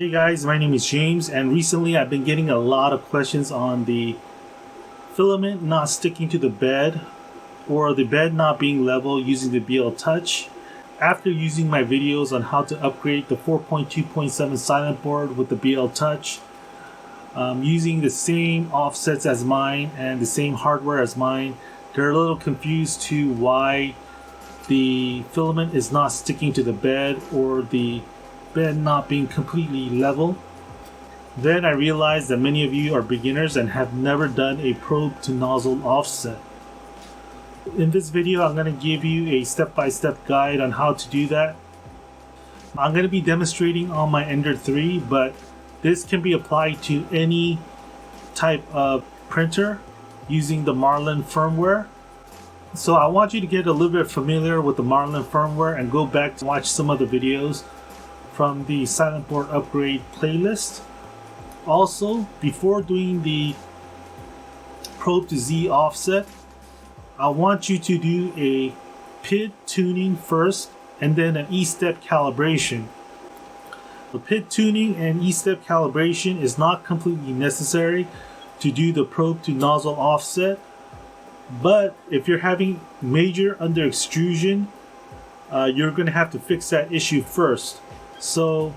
Hey guys, my name is James, and recently I've been getting a lot of questions on the filament not sticking to the bed or the bed not being level using the Bltouch. After using my videos on how to upgrade the 4.2.7 silent board with the Bltouch, using the same offsets as mine and the same hardware as mine, they're a little confused to why the filament is not sticking to the bed or the bed not being completely level. Then I realized that many of you are beginners and have never done a probe to nozzle offset. In this video, I'm going to give you a step-by-step guide on how to do that. I'm going to be demonstrating on my ENDER3, but this can be applied to any type of printer using the Marlin firmware. So I want you to get a little bit familiar with the Marlin firmware and go back to watch some of the videos from the silent board upgrade playlist. Also, before doing the probe to Z offset, I want you to do a PID tuning first and then an E-step calibration. The PID tuning and E-step calibration is not completely necessary to do the probe to nozzle offset, but if you're having major under extrusion, you're going to have to fix that issue first. So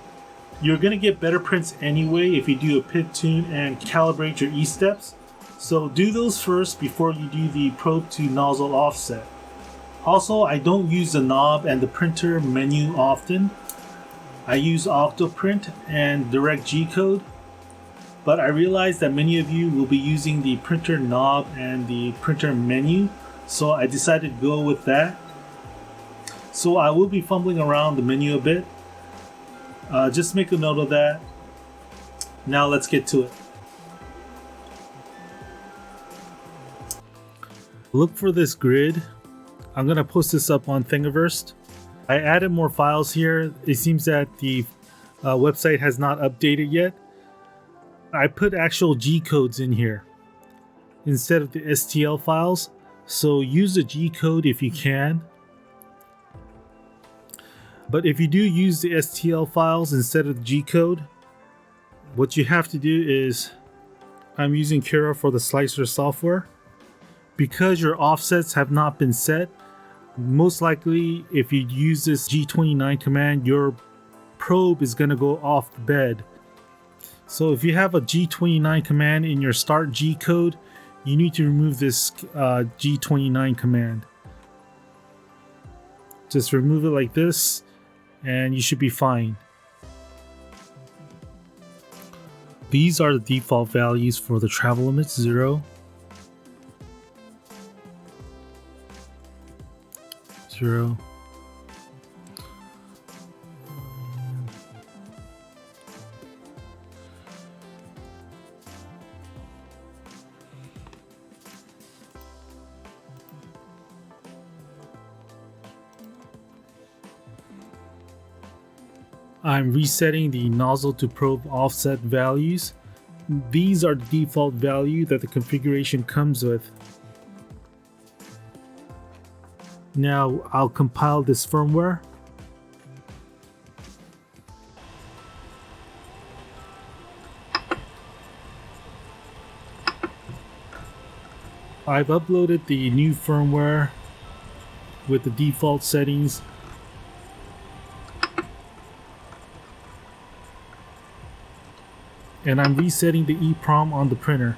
you're going to get better prints anyway if you do a PID tune and calibrate your E-steps. So do those first before you do the probe to nozzle offset. Also, I don't use the knob and the printer menu often. I use Octoprint and Direct Gcode, but I realize that many of you will be using the printer knob and the printer menu, so I decided to go with that. So I will be fumbling around the menu a bit. Just make a note of that. Now let's get to it. Look for this grid. I'm going to post this up on Thingiverse. I added more files here. It seems that the website has not updated yet. I put actual G-codes in here instead of the STL files. So use the G-code if you can. But if you do use the STL files instead of the G-code, what you have to do is, I'm using Cura for the slicer software. Because your offsets have not been set, most likely if you use this G29 command, your probe is going to go off the bed. So if you have a G29 command in your start G-code, you need to remove this G29 command. Just remove it like this, and you should be fine. These are the default values for the travel limits: 0, 0, I'm resetting the nozzle to probe offset values. These are the default value that the configuration comes with. Now I'll compile this firmware. I've uploaded the new firmware with the default settings. And I'm resetting the EEPROM on the printer.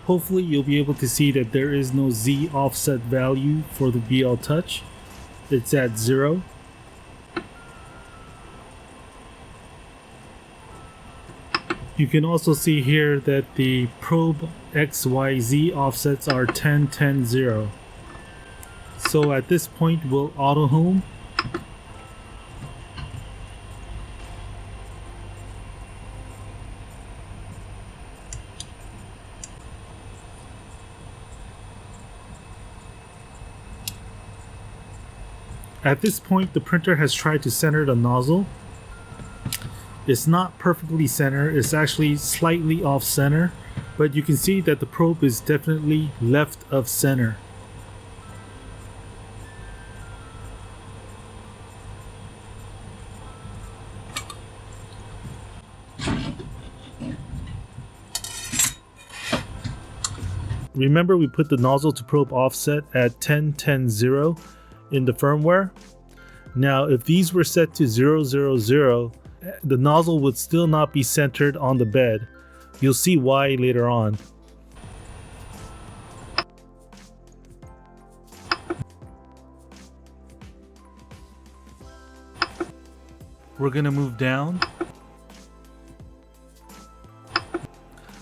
Hopefully you'll be able to see that there is no Z offset value for the Bltouch. It's at 0. You can also see here that the probe XYZ offsets are 10, 10, 0. So at this point we'll auto home. At this point, the printer has tried to center the nozzle. It's not perfectly center, it's actually slightly off center, but you can see that the probe is definitely left of center. Remember, we put the nozzle to probe offset at 10-10-0 in the firmware. Now, if these were set to 0-0-0, the nozzle would still not be centered on the bed. You'll see why later on. We're gonna move down.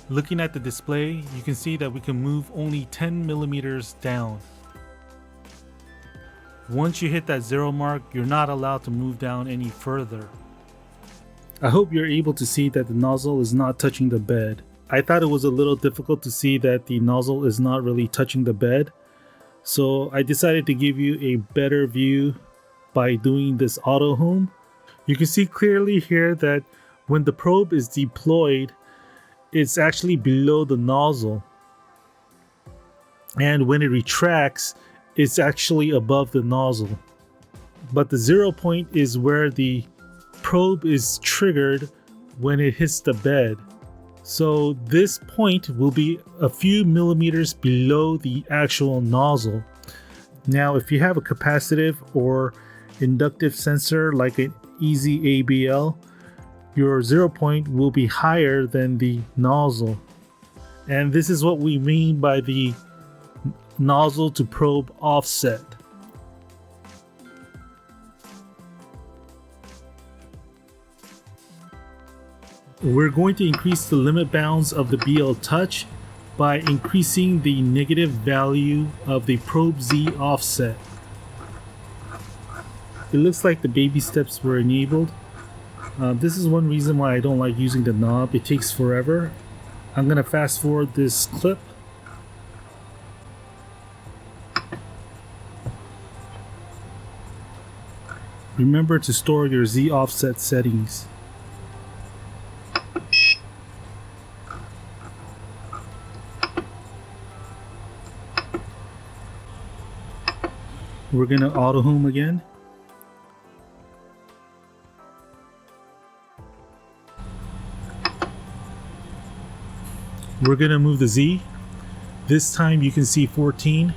Looking at the display, you can see that we can move only 10 millimeters down. Once you hit that 0 mark, you're not allowed to move down any further. I hope you're able to see that the nozzle is not touching the bed. I thought it was a little difficult to see that the nozzle is not really touching the bed, so I decided to give you a better view by doing this auto home. You can see clearly here that when the probe is deployed, it's actually below the nozzle, and when it retracts, it's actually above the nozzle. But the 0 point is where the probe is triggered when it hits the bed. So this point will be a few millimeters below the actual nozzle. Now, if you have a capacitive or inductive sensor like an easy ABL, your 0 point will be higher than the nozzle. And this is what we mean by the nozzle to probe offset. We're going to increase the limit bounds of the Bltouch by increasing the negative value of the probe Z offset. It looks like the baby steps were enabled. This is one reason why I don't like using the knob. It takes forever. I'm going to fast forward this clip. Remember to store your Z offset settings. We're going to auto home again. We're going to move the Z. This time you can see 14.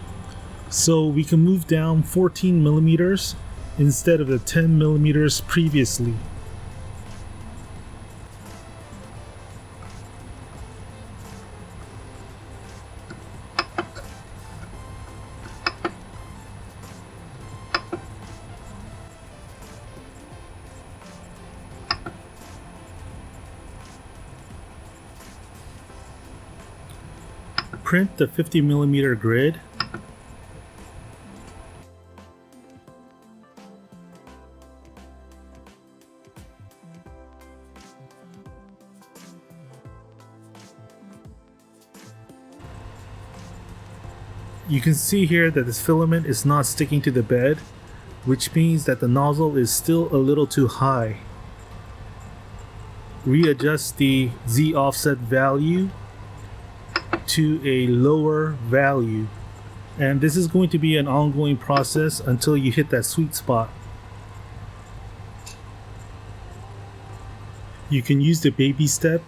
So we can move down 14 millimeters instead of the 10 millimeters previously. Print the 50 millimeter grid. You can see here that this filament is not sticking to the bed, which means that the nozzle is still a little too high. Readjust the Z offset value to a lower value, and this is going to be an ongoing process until you hit that sweet spot. You can use the baby step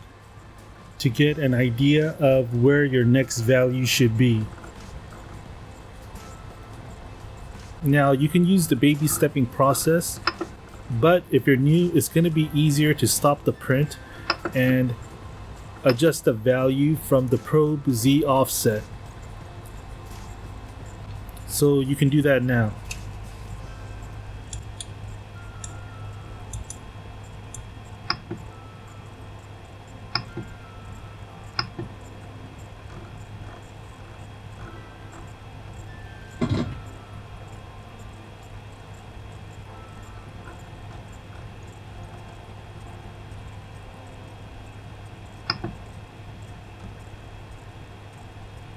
to get an idea of where your next value should be. Now you can use the baby stepping process, but if you're new, it's going to be easier to stop the print and adjust the value from the probe Z offset. So you can do that now.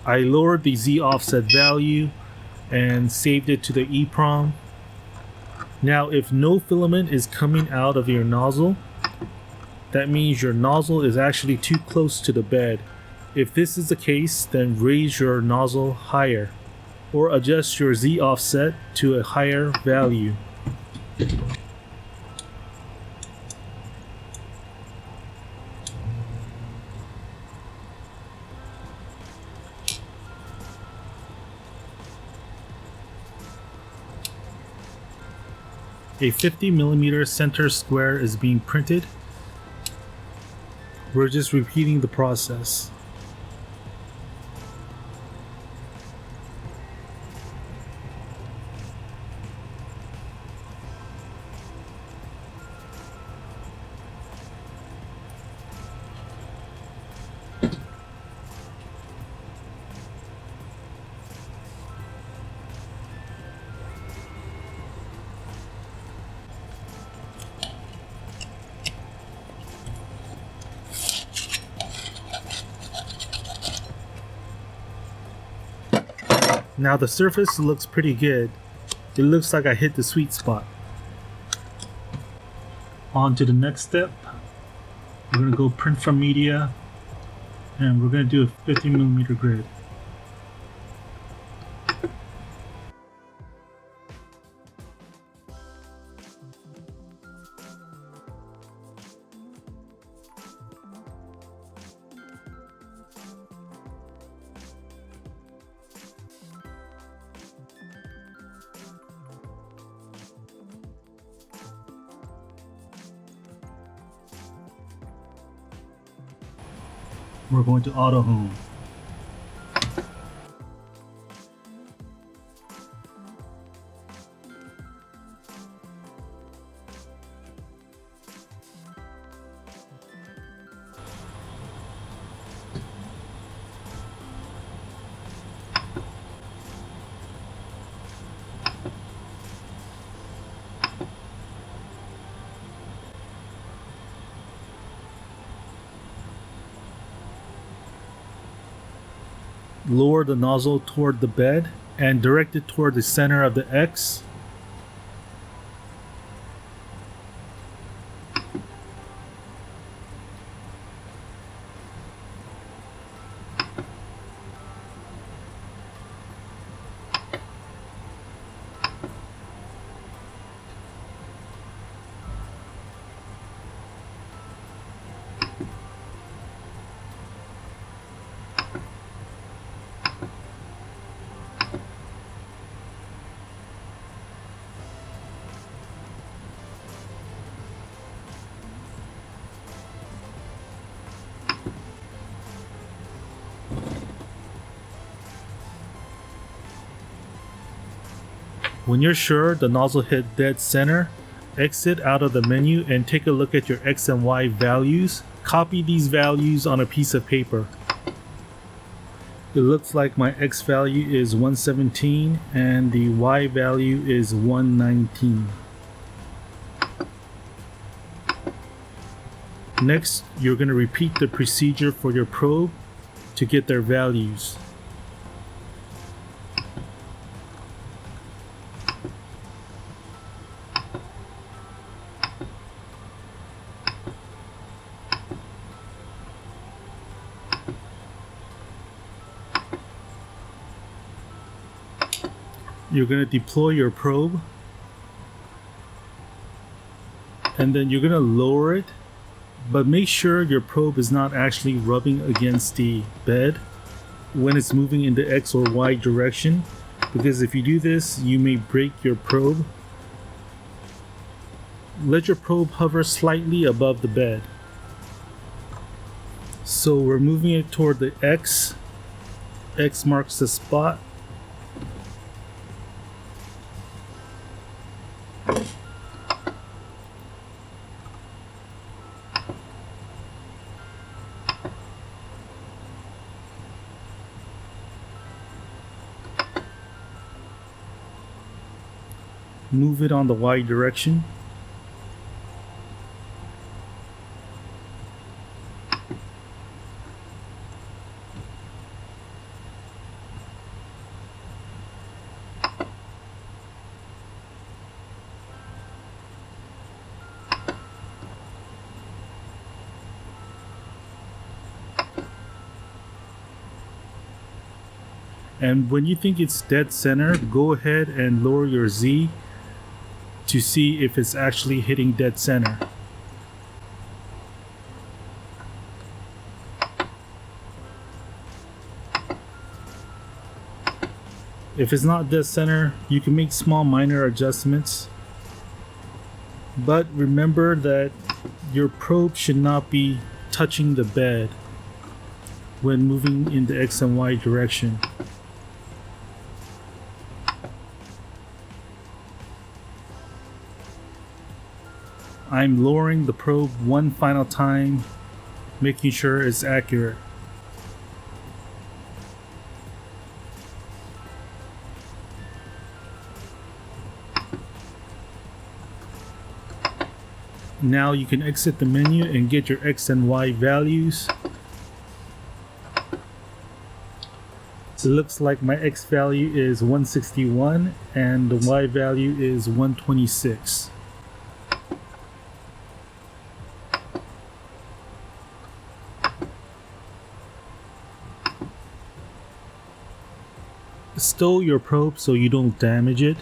I lowered the Z offset value and saved it to the EEPROM. Now, if no filament is coming out of your nozzle, that means your nozzle is actually too close to the bed. If this is the case, then raise your nozzle higher or adjust your Z offset to a higher value. A 50mm center square is being printed. We're just repeating the process. Now the surface looks pretty good. It looks like I hit the sweet spot. On to the next step. We're going to go print from media, and we're going to do a 50mm grid. We're going to auto home. Lower the nozzle toward the bed and direct it toward the center of the X. When you're sure the nozzle hit dead center, exit out of the menu and take a look at your X and Y values. Copy these values on a piece of paper. It looks like my X value is 117 and the Y value is 119. Next, you're going to repeat the procedure for your probe to get their values. You're going to deploy your probe, and then you're going to lower it, but make sure your probe is not actually rubbing against the bed when it's moving in the X or Y direction, because if you do this, you may break your probe. Let your probe hover slightly above the bed. So we're moving it toward the X. X marks the spot. Move it on the Y direction. And when you think it's dead center, go ahead and lower your Z to see if it's actually hitting dead center. If it's not dead center, you can make small minor adjustments. But remember that your probe should not be touching the bed when moving in the X and Y direction. I'm lowering the probe one final time, making sure it's accurate. Now you can exit the menu and get your X and Y values. So it looks like my X value is 161 and the Y value is 126. Stow your probe so you don't damage it.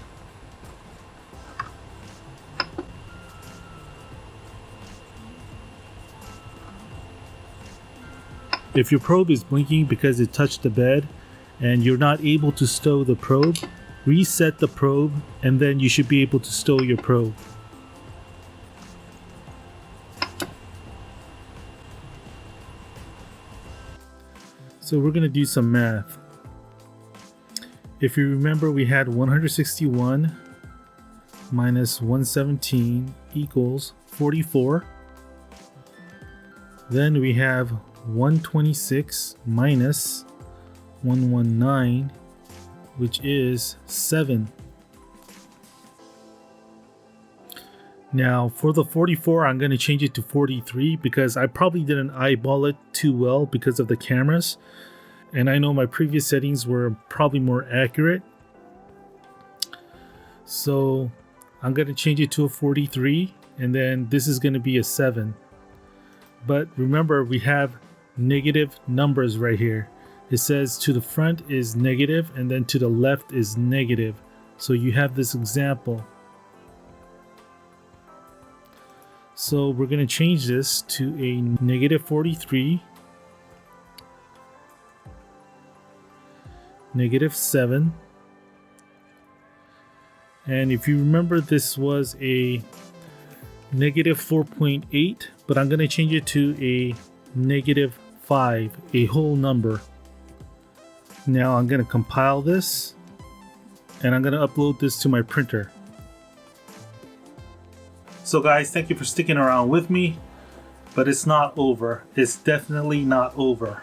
If your probe is blinking because it touched the bed and you're not able to stow the probe, reset the probe and then you should be able to stow your probe. So we're going to do some math. If you remember, we had 161 minus 117 equals 44. Then we have 126 minus 119, which is 7. Now for the 44, I'm going to change it to 43 because I probably didn't eyeball it too well because of the cameras. And I know my previous settings were probably more accurate. So I'm going to change it to a 43 and then this is going to be a 7. But remember, we have negative numbers right here. It says to the front is negative and then to the left is negative. So you have this example. So we're going to change this to a negative 43, negative 7. And if you remember, this was a negative 4.8, but I'm going to change it to a negative 5, a whole number. Now I'm going to compile this and I'm going to upload this to my printer. So guys, thank you for sticking around with me, but it's not over. It's definitely not over.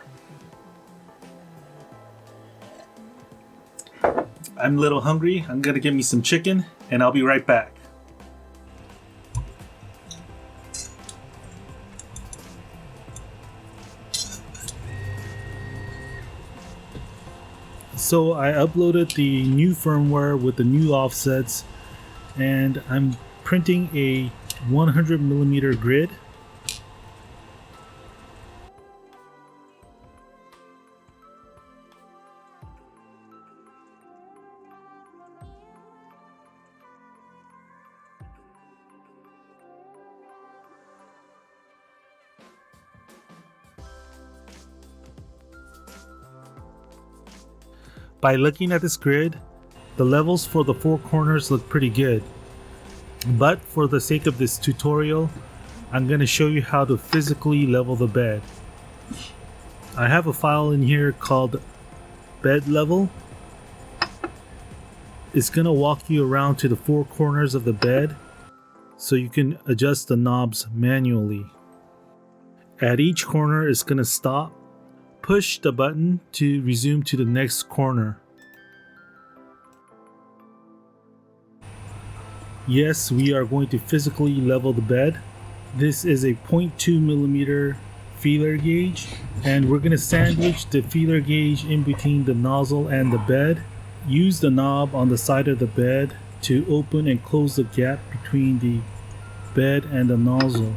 I'm a little hungry. I'm going to get me some chicken and I'll be right back. So I uploaded the new firmware with the new offsets and I'm printing a 100mm grid. By looking at this grid, the levels for the four corners look pretty good. But for the sake of this tutorial, I'm going to show you how to physically level the bed. I have a file in here called bed level. It's going to walk you around to the four corners of the bed so you can adjust the knobs manually. At each corner, it's going to stop. Push the button to resume to the next corner. Yes, we are going to physically level the bed. This is a 0.2mm feeler gauge, and we're going to sandwich the feeler gauge in between the nozzle and the bed. Use the knob on the side of the bed to open and close the gap between the bed and the nozzle.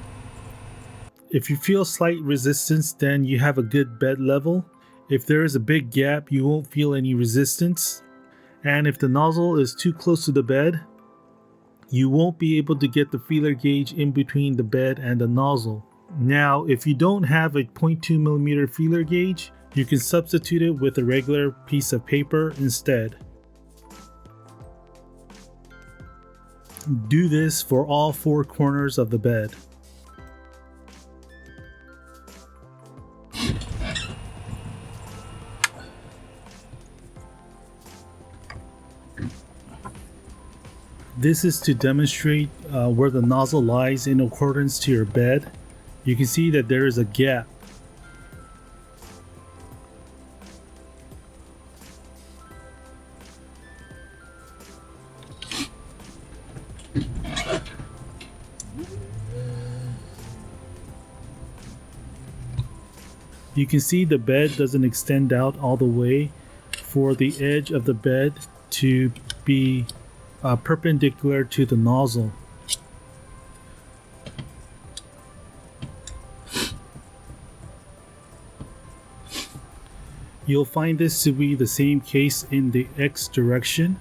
If you feel slight resistance, then you have a good bed level. If there is a big gap, you won't feel any resistance. And if the nozzle is too close to the bed, you won't be able to get the feeler gauge in between the bed and the nozzle. Now, if you don't have a 0.2mm feeler gauge, you can substitute it with a regular piece of paper instead. Do this for all 4 corners of the bed. This is to demonstrate where the nozzle lies in accordance to your bed. You can see that there is a gap. You can see the bed doesn't extend out all the way for the edge of the bed to be perpendicular to the nozzle. You'll find this to be the same case in the X direction.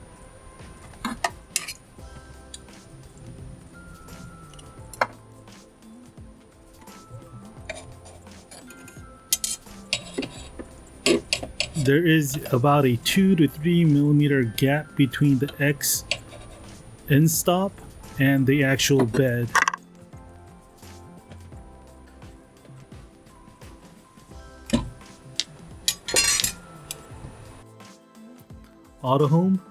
There is about a 2 to 3mm gap between the X end stop and the actual bed. Auto home.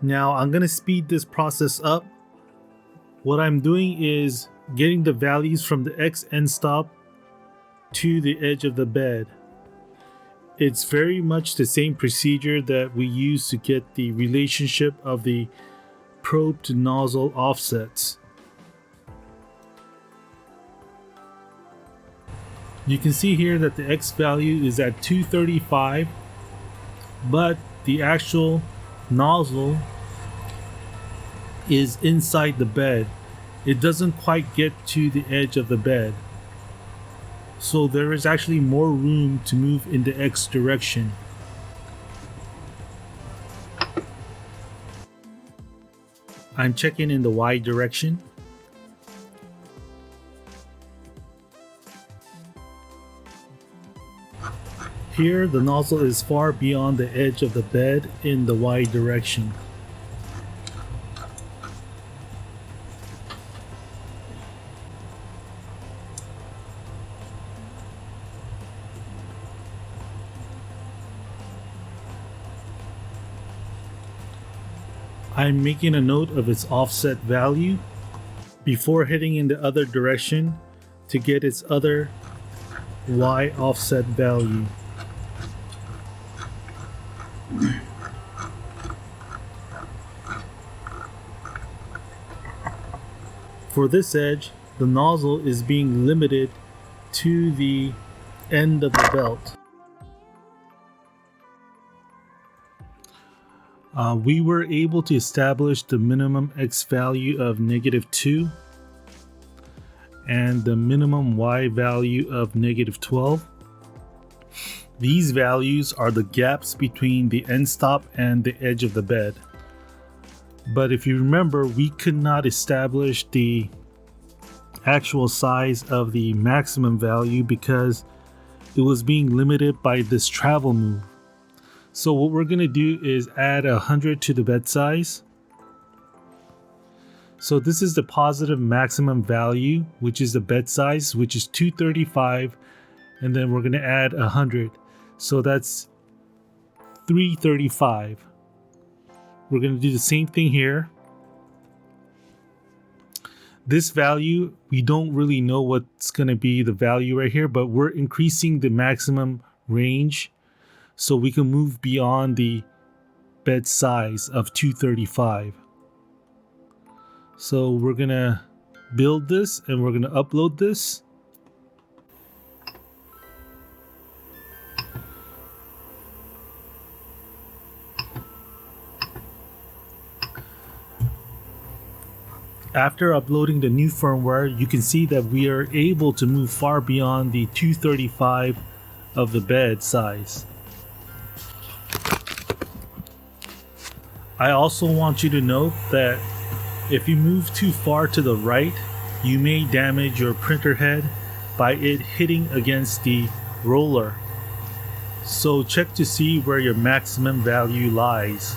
Now I'm going to speed this process up. What I'm doing is getting the values from the X end stop to the edge of the bed. It's very much the same procedure that we use to get the relationship of the probe to nozzle offsets. You can see here that the X value is at 235, but the actual nozzle is inside the bed. It doesn't quite get to the edge of the bed. So there is actually more room to move in the X direction. I'm checking in the Y direction. Here, the nozzle is far beyond the edge of the bed in the Y direction. I'm making a note of its offset value before heading in the other direction to get its other Y offset value. For this edge, the nozzle is being limited to the end of the belt. We were able to establish the minimum X value of -2 and the minimum Y value of -12. These values are the gaps between the end stop and the edge of the bed. But if you remember, we could not establish the actual size of the maximum value because it was being limited by this travel move. So what we're going to do is add 100 to the bed size. So this is the positive maximum value, which is the bed size, which is 235, and then we're going to add 100. So that's 335. We're going to do the same thing here. This value, we don't really know what's going to be the value right here, but we're increasing the maximum range so we can move beyond the bed size of 235. So we're going to build this and we're going to upload this. After uploading the new firmware, you can see that we are able to move far beyond the 235 of the bed size. I also want you to note that if you move too far to the right, you may damage your printer head by it hitting against the roller. So check to see where your maximum value lies.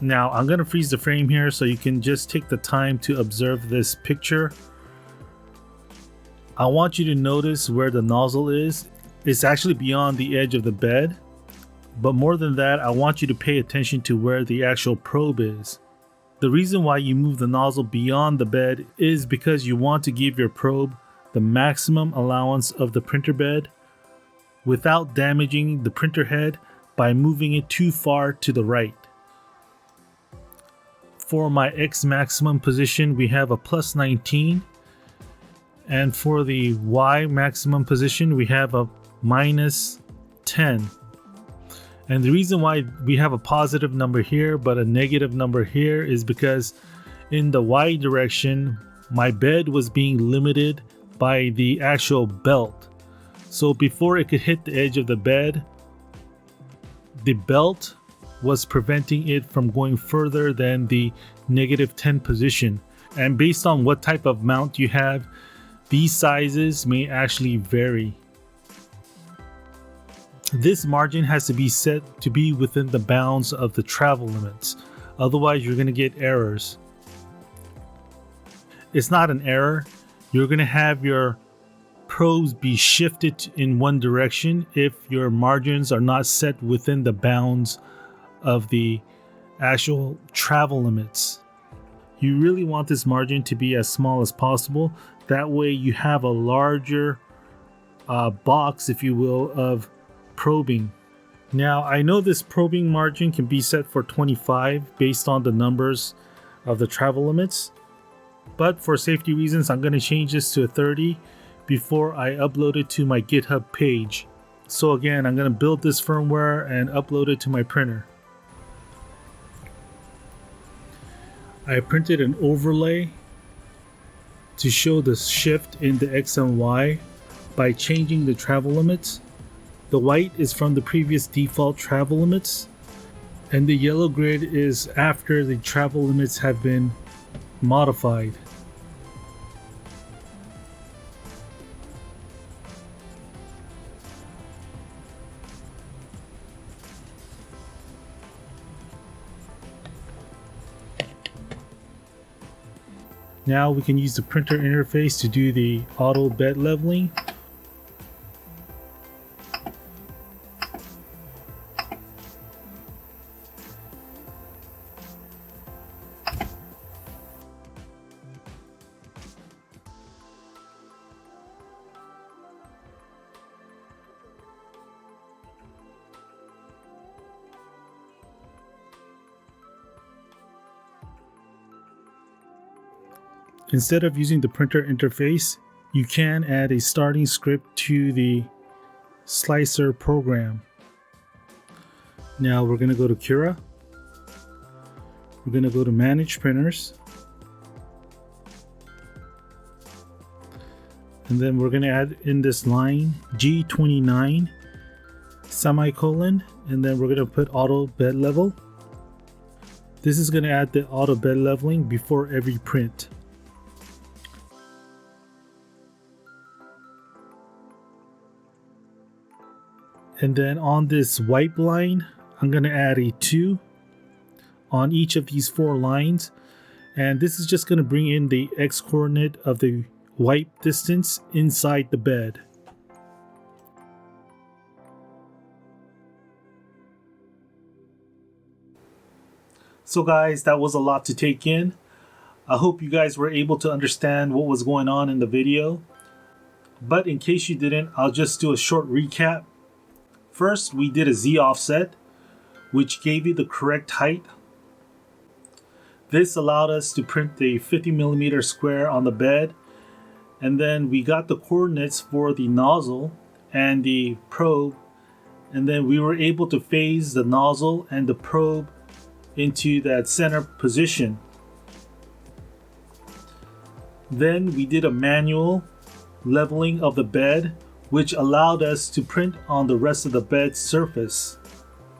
Now I'm going to freeze the frame here so you can just take the time to observe this picture. I want you to notice where the nozzle is. It's actually beyond the edge of the bed. But more than that, I want you to pay attention to where the actual probe is. The reason why you move the nozzle beyond the bed is because you want to give your probe the maximum allowance of the printer bed without damaging the printer head by moving it too far to the right. For my X maximum position, we have a plus 19. And for the Y maximum position, we have a minus 10. And the reason why we have a positive number here but a negative number here is because in the Y direction, my bed was being limited by the actual belt. So before it could hit the edge of the bed, the belt was preventing it from going further than the negative 10 position. And based on what type of mount you have, these sizes may actually vary. This margin has to be set to be within the bounds of the travel limits. Otherwise, you're going to get errors. It's not an error. You're going to have your probes be shifted in one direction if your margins are not set within the bounds of the actual travel limits. You really want this margin to be as small as possible. That way you have a larger box, if you will, of probing. Now I know this probing margin can be set for 25 based on the numbers of the travel limits, but for safety reasons I'm going to change this to a 30 before I upload it to my GitHub page. So again, I'm going to build this firmware and upload it to my printer. I printed an overlay to show the shift in the X and Y by changing the travel limits. The white is from the previous default travel limits, and the yellow grid is after the travel limits have been modified. Now we can use the printer interface to do the auto bed leveling. Instead of using the printer interface, you can add a starting script to the slicer program. Now we're going to go to Cura. We're going to go to Manage Printers. And then we're going to add in this line G29 semicolon, and then we're going to put auto bed level. This is going to add the auto bed leveling before every print. And then on this wipe line, I'm going to add a 2 on each of these 4 lines. And this is just going to bring in the X coordinate of the wipe distance inside the bed. So guys, that was a lot to take in. I hope you guys were able to understand what was going on in the video. But in case you didn't, I'll just do a short recap. First, we did a Z offset. which gave you the correct height. This allowed us to print the 50mm square on the bed, and then we got the coordinates for the nozzle and the probe, and then we were able to phase the nozzle and the probe into that center position. Then we did a manual leveling of the bed, which allowed us to print on the rest of the bed's surface.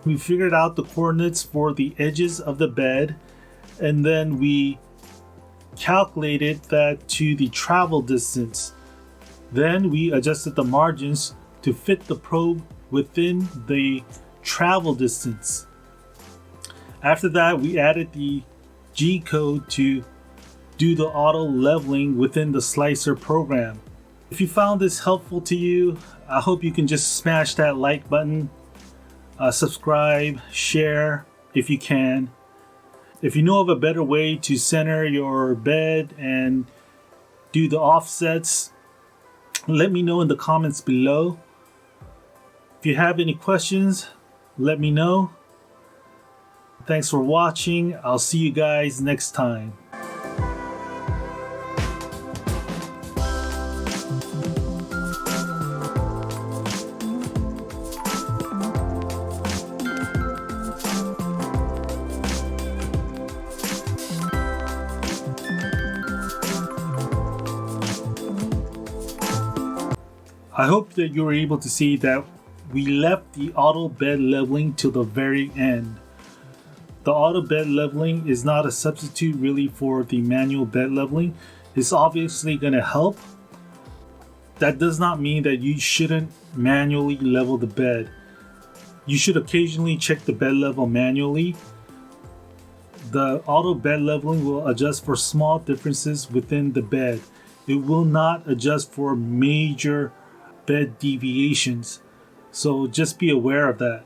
We figured out the coordinates for the edges of the bed, and then we calculated that to the travel distance. Then we adjusted the margins to fit the probe within the travel distance. After that, we added the Gcode to do the auto leveling within the slicer program. If you found this helpful to you, I hope you can just smash that like button, subscribe, share if you can. If you know of a better way to center your bed and do the offsets, let me know in the comments below. If you have any questions, let me know. Thanks for watching. I'll see you guys next time. I hope that you were able to see that we left the auto bed leveling till the very end. The auto bed leveling is not a substitute really for the manual bed leveling. It's obviously going to help. That does not mean that you shouldn't manually level the bed. You should occasionally check the bed level manually. The auto bed leveling will adjust for small differences within the bed. It will not adjust for major bed deviations. So just be aware of that.